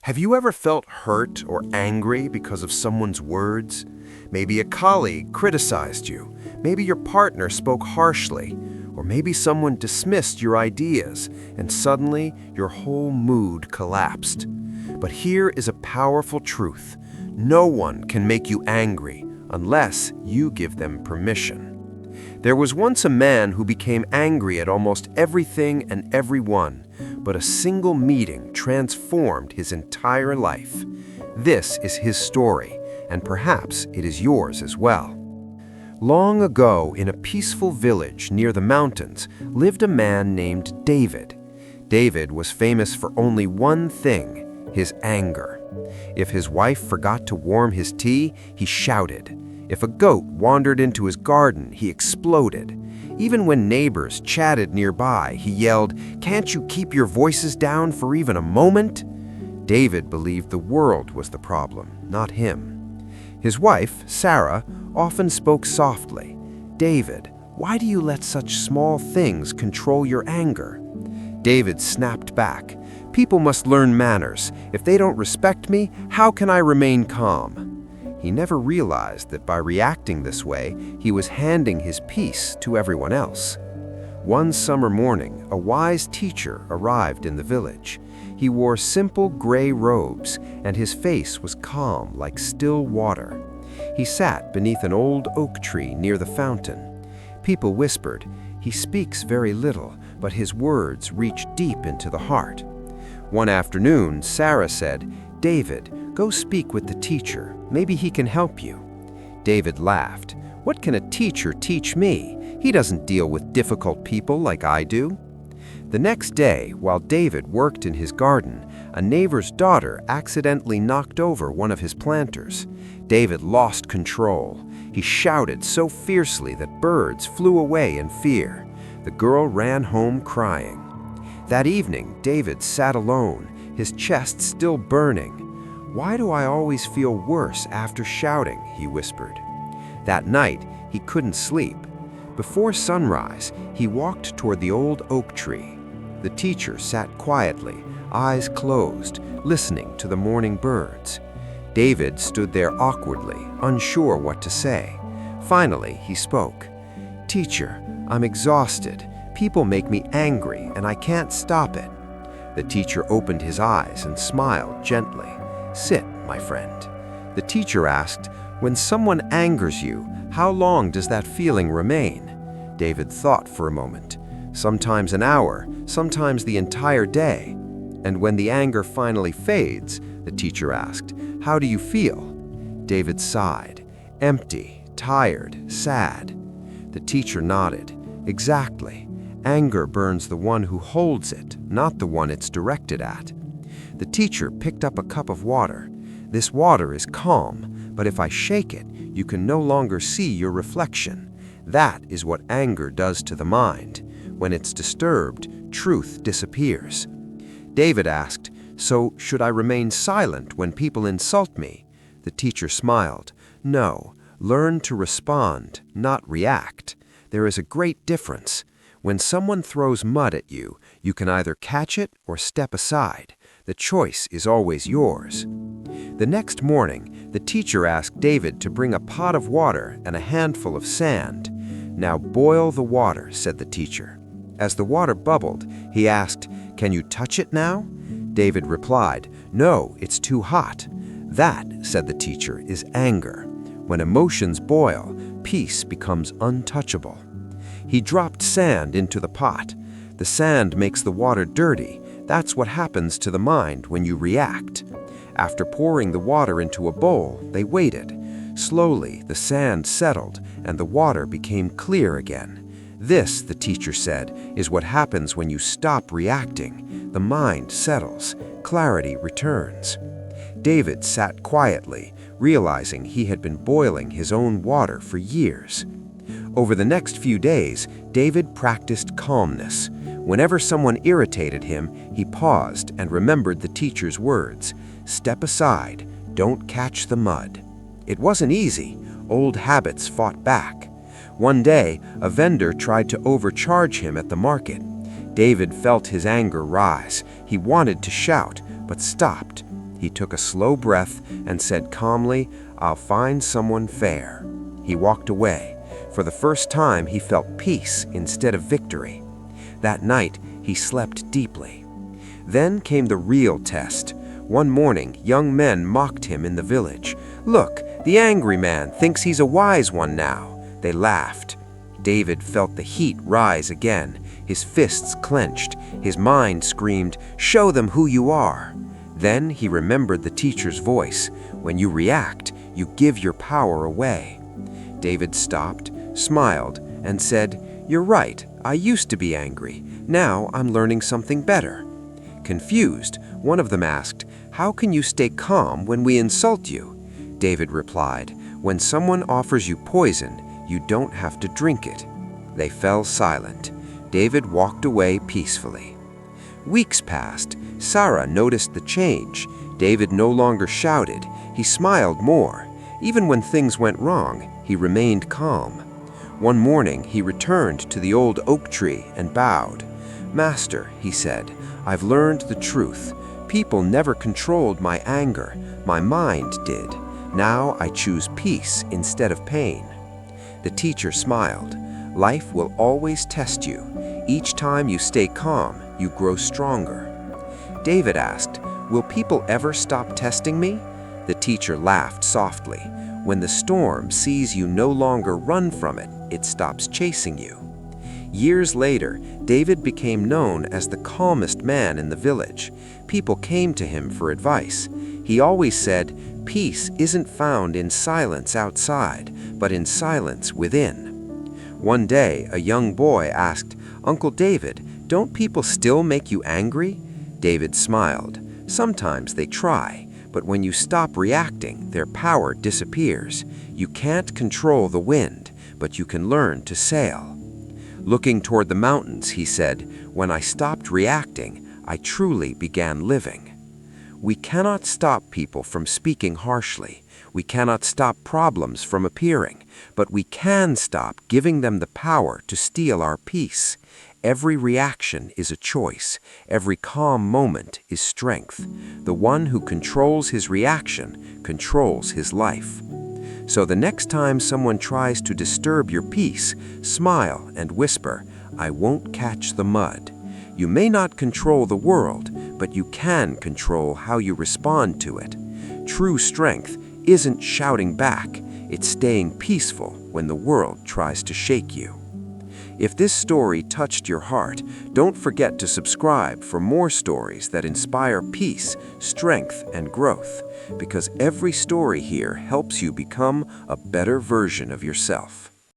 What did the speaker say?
Have you ever felt hurt or angry because of someone's words? Maybe a colleague criticized you, maybe your partner spoke harshly, or maybe someone dismissed your ideas, and suddenly your whole mood collapsed. But here is a powerful truth. No one can make you angry unless you give them permission. There was once a man who became angry at almost everything and everyone, but a single meeting transformed his entire life. This is his story, and perhaps it is yours as well. Long ago, in a peaceful village near the mountains, lived a man named David. David was famous for only one thing: his anger. If his wife forgot to warm his tea, he shouted. If a goat wandered into his garden, he exploded. Even when neighbors chatted nearby, he yelled, "Can't you keep your voices down for even a moment?" David believed the world was the problem, not him. His wife, Sarah, often spoke softly. "David, why do you let such small things control your anger?" David snapped back. "People must learn manners. If they don't respect me, how can I remain calm?" He never realized that by reacting this way, he was handing his peace to everyone else. One summer morning, a wise teacher arrived in the village. He wore simple gray robes, and his face was calm like still water. He sat beneath an old oak tree near the fountain. People whispered, "He speaks very little, but his words reach deep into the heart." One afternoon, Sarah said, "David, go speak with the teacher. Maybe he can help you." David laughed. "What can a teacher teach me? He doesn't deal with difficult people like I do." The next day, while David worked in his garden, a neighbor's daughter accidentally knocked over one of his planters. David lost control. He shouted so fiercely that birds flew away in fear. The girl ran home crying. That evening, David sat alone, his chest still burning. "Why do I always feel worse after shouting?" he whispered. That night, he couldn't sleep. Before sunrise, he walked toward the old oak tree. The teacher sat quietly, eyes closed, listening to the morning birds. David stood there awkwardly, unsure what to say. Finally, he spoke. "Teacher, I'm exhausted. People make me angry, and I can't stop it." The teacher opened his eyes and smiled gently. "Sit, my friend." The teacher asked, "When someone angers you, how long does that feeling remain?" David thought for a moment. "Sometimes an hour, sometimes the entire day." "And when the anger finally fades," the teacher asked, "how do you feel?" David sighed. "Empty, tired, sad." The teacher nodded. "Exactly. Anger burns the one who holds it, not the one it's directed at." The teacher picked up a cup of water. "This water is calm, but if I shake it, you can no longer see your reflection. That is what anger does to the mind. When it's disturbed, truth disappears." David asked, "So should I remain silent when people insult me?" The teacher smiled. "No, learn to respond, not react. There is a great difference. When someone throws mud at you, you can either catch it or step aside. The choice is always yours." The next morning, the teacher asked David to bring a pot of water and a handful of sand. "Now boil the water," said the teacher. As the water bubbled, he asked, "Can you touch it now?" David replied, "No, it's too hot." "That," said the teacher, "is anger. When emotions boil, peace becomes untouchable." He dropped sand into the pot. The sand makes the water dirty. That's what happens to the mind when you react. After pouring the water into a bowl, they waited. Slowly, the sand settled and the water became clear again. "This," the teacher said, "is what happens when you stop reacting. The mind settles. Clarity returns." David sat quietly, realizing he had been boiling his own water for years. Over the next few days, David practiced calmness. Whenever someone irritated him, he paused and remembered the teacher's words. "Step aside. Don't catch the mud." It wasn't easy. Old habits fought back. One day, a vendor tried to overcharge him at the market. David felt his anger rise. He wanted to shout, but stopped. He took a slow breath and said calmly, "I'll find someone fair." He walked away. For the first time, he felt peace instead of victory. That night, he slept deeply. Then came the real test. One morning, young men mocked him in the village. "Look, the angry man thinks he's a wise one now." They laughed. David felt the heat rise again. His fists clenched. His mind screamed, "Show them who you are." Then he remembered the teacher's voice. When you react, you give your power away. David stopped, smiled, and said, "You're right, I used to be angry. Now I'm learning something better." Confused, one of them asked, "How can you stay calm when we insult you?" David replied, "When someone offers you poison, you don't have to drink it." They fell silent. David walked away peacefully. Weeks passed. Sarah noticed the change. David no longer shouted. He smiled more. Even when things went wrong, he remained calm. One morning, he returned to the old oak tree and bowed. "Master," he said, "I've learned the truth. People never controlled my anger. My mind did. Now I choose peace instead of pain." The teacher smiled. Life will always test you. Each time you stay calm, you grow stronger. David asked, "Will people ever stop testing me?" The teacher laughed softly. When the storm sees you no longer run from it, it stops chasing you. Years later, David became known as the calmest man in the village. People came to him for advice. He always said, "Peace isn't found in silence outside, but in silence within." One day, a young boy asked, "Uncle David, don't people still make you angry?" David smiled. "Sometimes they try, but when you stop reacting, their power disappears. You can't control the wind, but you can learn to sail." Looking toward the mountains, he said, "When I stopped reacting, I truly began living." We cannot stop people from speaking harshly. We cannot stop problems from appearing, but we can stop giving them the power to steal our peace. Every reaction is a choice. Every calm moment is strength. The one who controls his reaction controls his life. So the next time someone tries to disturb your peace, smile and whisper, "I won't catch the mud." You may not control the world, but you can control how you respond to it. True strength isn't shouting back, it's staying peaceful when the world tries to shake you. If this story touched your heart, don't forget to subscribe for more stories that inspire peace, strength, and growth, because every story here helps you become a better version of yourself.